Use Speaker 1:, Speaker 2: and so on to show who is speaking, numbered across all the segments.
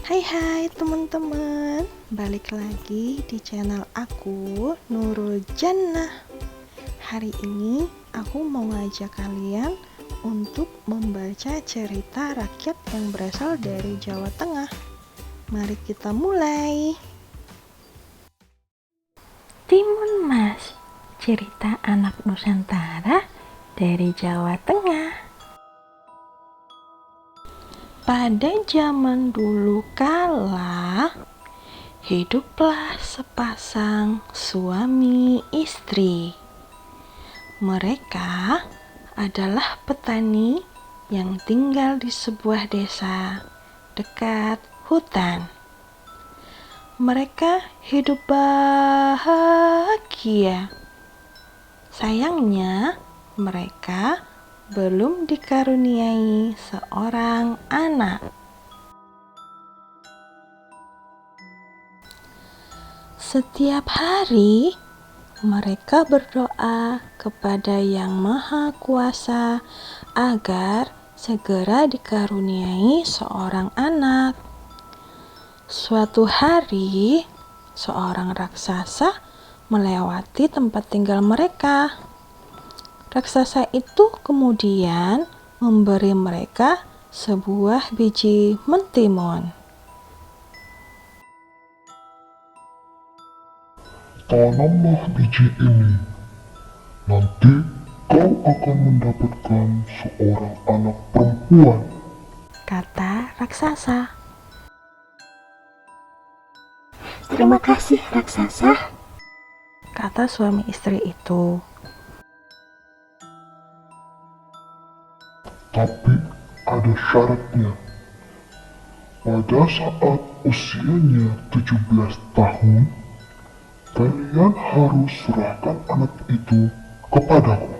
Speaker 1: Hai teman-teman, balik lagi di channel aku, Nurul Jannah. Hari ini aku mau ngajak kalian untuk membaca cerita rakyat yang berasal dari Jawa Tengah. Mari kita mulai. Timun Mas, cerita anak Nusantara dari Jawa Tengah. Pada zaman dulu kala, hiduplah sepasang suami istri. Mereka adalah petani yang tinggal di sebuah desa dekat hutan. Mereka hidup bahagia. Sayangnya, mereka belum dikaruniai seorang anak. Setiap hari mereka berdoa kepada Yang Maha Kuasa agar segera dikaruniai seorang anak. Suatu hari, seorang raksasa melewati tempat tinggal mereka. Raksasa itu kemudian memberi mereka sebuah biji mentimun.
Speaker 2: Tanamlah biji ini, nanti kau akan mendapatkan seorang anak perempuan.
Speaker 1: Kata raksasa.
Speaker 3: Terima kasih raksasa,
Speaker 1: Kata suami istri itu.
Speaker 2: Tapi ada syaratnya. Pada saat usianya 17 tahun, kalian harus serahkan anak itu kepadaku.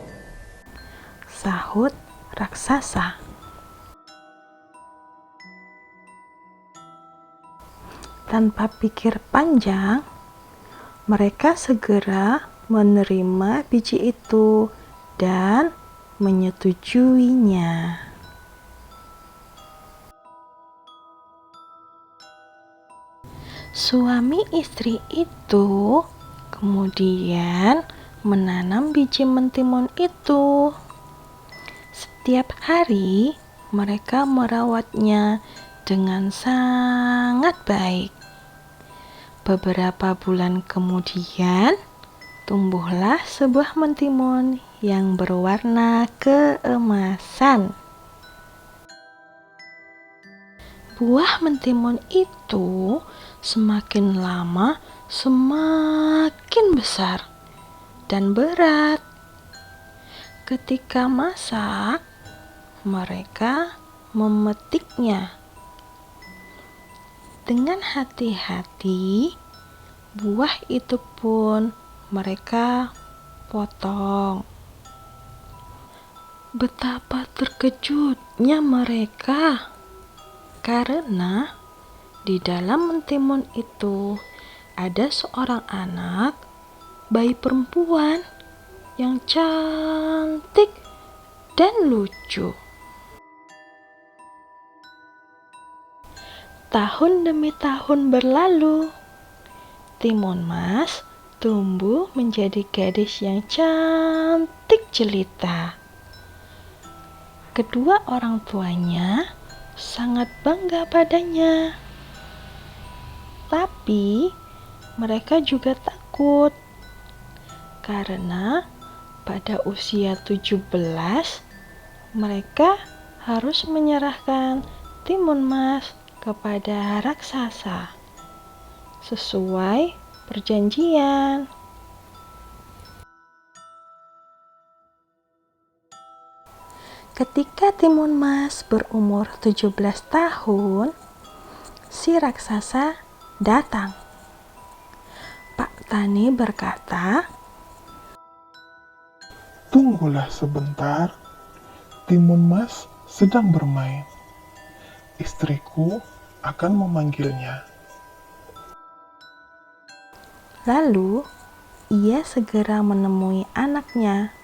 Speaker 1: Sahut raksasa. Tanpa pikir panjang, mereka segera menerima biji itu dan menyetujuinya. Suami istri itu kemudian menanam biji mentimun itu. Setiap hari mereka merawatnya dengan sangat baik. Beberapa bulan kemudian, tumbuhlah sebuah mentimun yang berwarna keemasan. Buah mentimun itu semakin lama semakin besar dan berat. Ketika masak, mereka memetiknya. Dengan hati-hati, buah itu pun mereka potong. Betapa terkejutnya mereka, karena di dalam mentimun itu ada seorang anak bayi perempuan yang cantik dan lucu. Tahun demi tahun berlalu, Timun Mas tumbuh menjadi gadis yang cantik jelita. Kedua orang tuanya sangat bangga padanya. Tapi mereka juga takut karena pada usia 17 mereka harus menyerahkan Timun Mas kepada raksasa sesuai perjanjian. Ketika Timun Mas berumur 17 tahun, si raksasa datang. Pak Tani berkata,
Speaker 4: "Tunggulah sebentar, Timun Mas sedang bermain. Istriku akan memanggilnya."
Speaker 1: lalu ia segera menemui anaknya.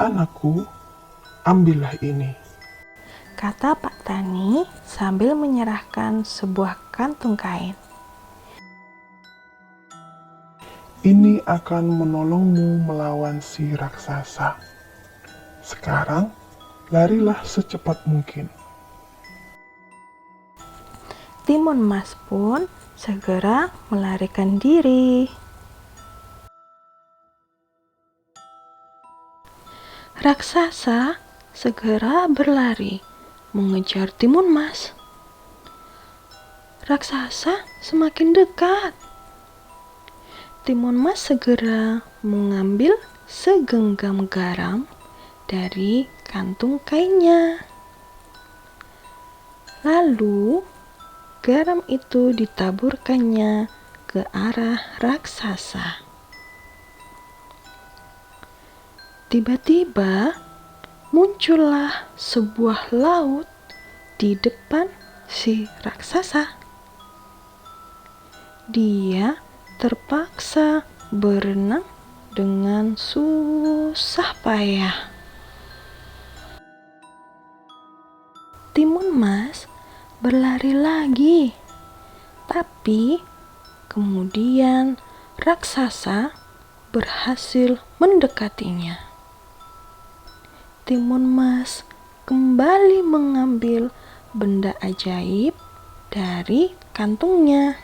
Speaker 4: "Anakku, ambillah ini."
Speaker 1: kata Pak Tani sambil menyerahkan sebuah kantung kain.
Speaker 4: Ini akan menolongmu melawan si raksasa. Sekarang, larilah secepat mungkin.
Speaker 1: Timun Mas pun segera melarikan diri. Raksasa segera berlari mengejar Timun Mas. Raksasa semakin dekat. Timun Mas segera mengambil segenggam garam dari kantung kainnya. Lalu garam itu ditaburkannya ke arah raksasa. Tiba-tiba muncullah sebuah laut di depan si raksasa. Dia terpaksa berenang dengan susah payah. Timun Mas berlari lagi, tapi kemudian raksasa berhasil mendekatinya. Timun Mas kembali mengambil benda ajaib dari kantungnya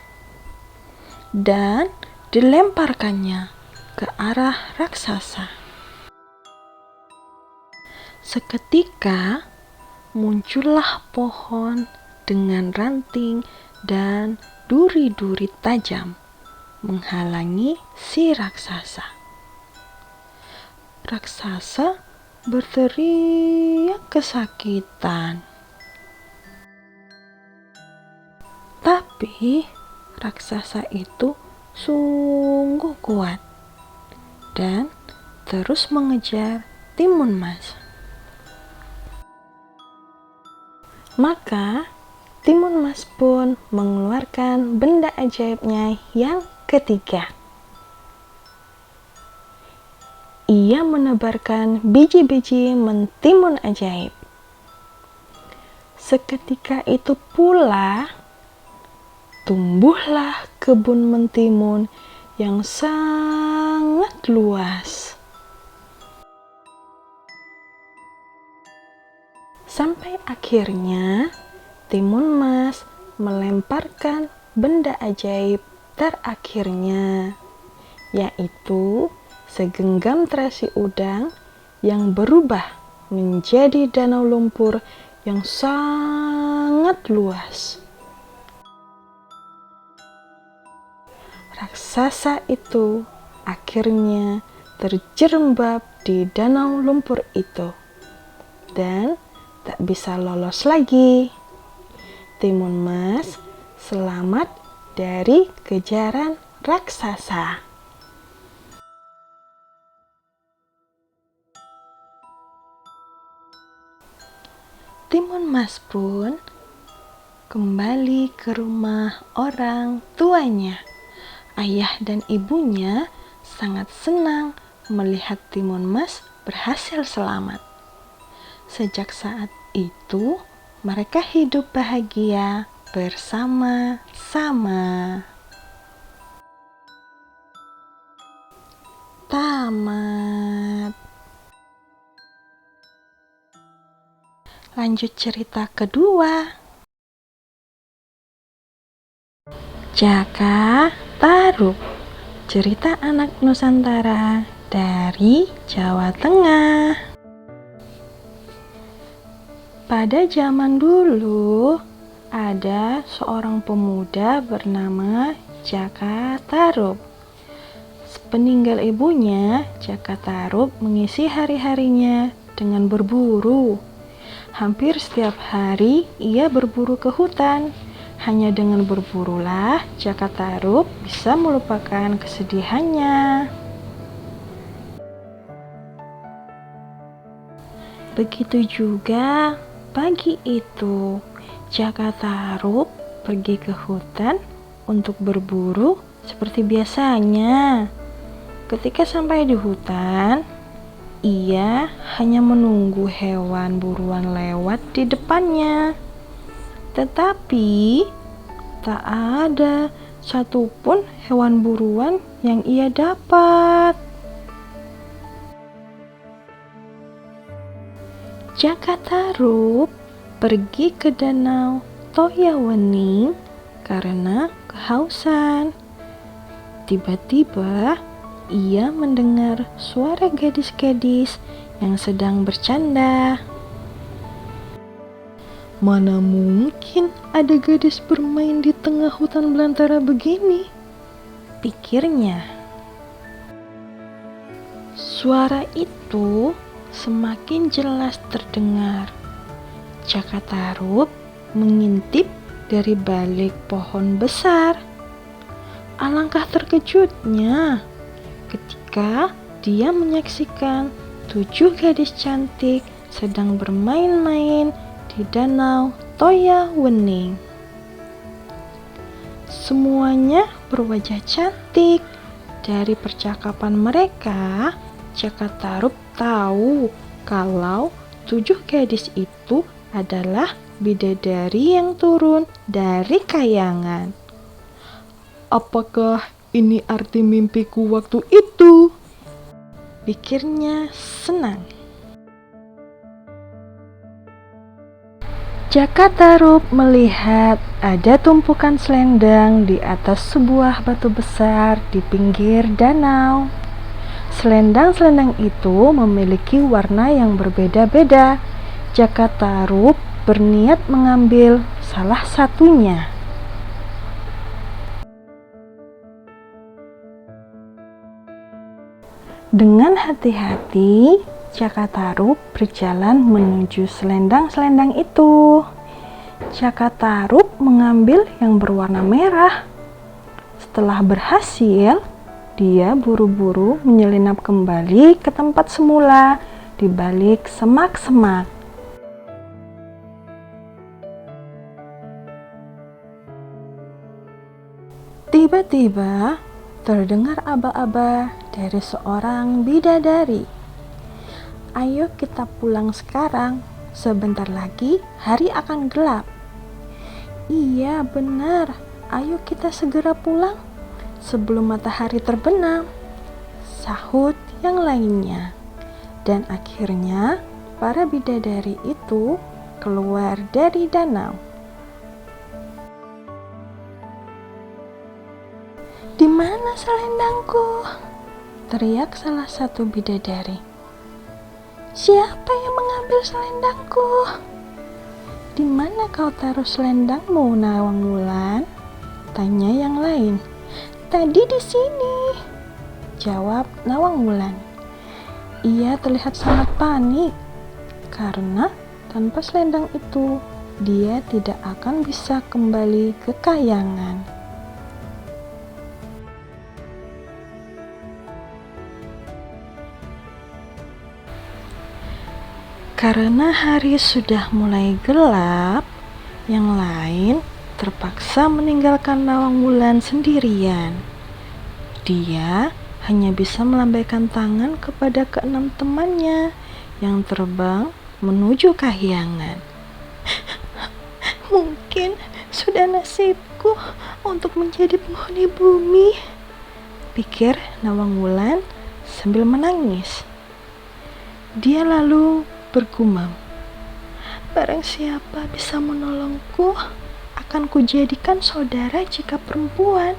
Speaker 1: dan dilemparkannya ke arah raksasa. Seketika muncullah pohon dengan ranting dan duri-duri tajam menghalangi si raksasa. Raksasa berteriak kesakitan. Tapi raksasa itu sungguh kuat dan terus mengejar Timun Mas. Maka Timun Mas pun mengeluarkan benda ajaibnya yang ketiga. Ia menebarkan biji-biji mentimun ajaib. Seketika itu pula tumbuhlah kebun mentimun yang sangat luas. Sampai akhirnya Timun Mas melemparkan benda ajaib terakhirnya, yaitu segenggam terasi udang yang berubah menjadi danau lumpur yang sangat luas. Raksasa itu akhirnya terjerembab di danau lumpur itu dan tak bisa lolos lagi. Timun Mas selamat dari kejaran raksasa. Timun Mas pun kembali ke rumah orang tuanya. Ayah dan ibunya sangat senang melihat Timun Mas berhasil selamat. Sejak saat itu, mereka hidup bahagia bersama-sama. Tamat. Lanjut cerita kedua. Jaka Tarub, cerita anak Nusantara dari Jawa Tengah. Pada zaman dulu, ada seorang pemuda bernama Jaka Tarub. Sepeninggal ibunya, Jaka Tarub mengisi hari-harinya dengan berburu. Hampir setiap hari ia berburu ke hutan. Hanya dengan berburulah Jaka Tarub bisa melupakan kesedihannya. Begitu juga pagi itu, Jaka Tarub pergi ke hutan untuk berburu seperti biasanya. Ketika sampai di hutan, Ia hanya menunggu hewan buruan lewat di depannya. Tetapi tak ada satupun hewan buruan yang ia dapat. Jakatarup pergi ke danau Toyawening karena kehausan. Tiba-tiba ia mendengar suara gadis-gadis yang sedang bercanda. Mana mungkin ada gadis bermain di tengah hutan belantara begini? Pikirnya. Suara itu semakin jelas terdengar. Jakatarup mengintip dari balik pohon besar. Alangkah terkejutnya ketika dia menyaksikan 7 gadis cantik sedang bermain-main di danau Toyawening. Semuanya berwajah cantik. Dari percakapan mereka, Jakatarup tahu kalau 7 gadis itu adalah bidadari yang turun dari kayangan. Apakah ini arti mimpiku waktu itu? Pikirnya senang. Jakatarup melihat ada tumpukan selendang di atas sebuah batu besar di pinggir danau. Selendang-selendang itu memiliki warna yang berbeda-beda. Jakatarup berniat mengambil salah satunya. Dengan hati-hati, Jakatarup berjalan menuju selendang-selendang itu. Jakatarup mengambil yang berwarna merah. Setelah berhasil, dia buru-buru menyelinap kembali ke tempat semula di balik semak-semak. Tiba-tiba terdengar aba-aba dari seorang bidadari. Ayo kita pulang sekarang, sebentar lagi hari akan gelap. Iya benar, ayo kita segera pulang sebelum matahari terbenam, sahut yang lainnya. Dan akhirnya para bidadari itu keluar dari danau. Di mana selendangku? Teriak salah satu bidadari. Siapa yang mengambil selendangku? Di mana kau taruh selendangmu, Nawang Wulan? Tanya yang lain. Tadi di sini, jawab Nawang Wulan. Ia terlihat sangat panik karena tanpa selendang itu dia tidak akan bisa kembali ke kayangan. Karena hari sudah mulai gelap, yang lain terpaksa meninggalkan Nawang Wulan sendirian. Dia hanya bisa melambaikan tangan kepada keenam temannya yang terbang menuju kahyangan. Mungkin sudah nasibku untuk menjadi penghuni bumi, pikir Nawang Wulan sambil menangis. Dia lalu bergumam, barang siapa bisa menolongku, akan kujadikan saudara jika perempuan.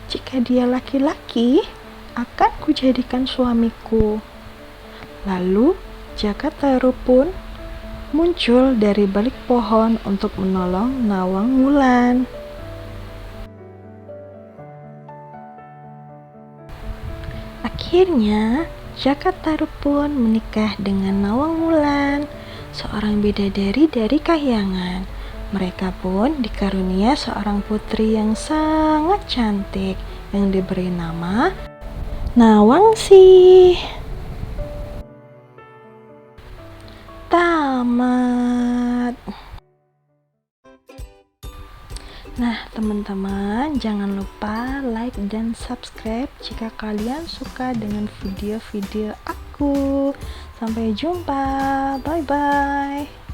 Speaker 1: Jika dia laki-laki, akan kujadikan suamiku. Lalu Jakatarup pun muncul dari balik pohon untuk menolong Nawang Wulan. Akhirnya Jakatarup pun menikah dengan Nawang Wulan, seorang bidadari dari kahyangan. Mereka pun dikarunia seorang putri yang sangat cantik yang diberi nama Nawangsi. Tamat. Nah, teman-teman, jangan lupa like dan subscribe jika kalian suka dengan video-video aku. Sampai jumpa, bye-bye.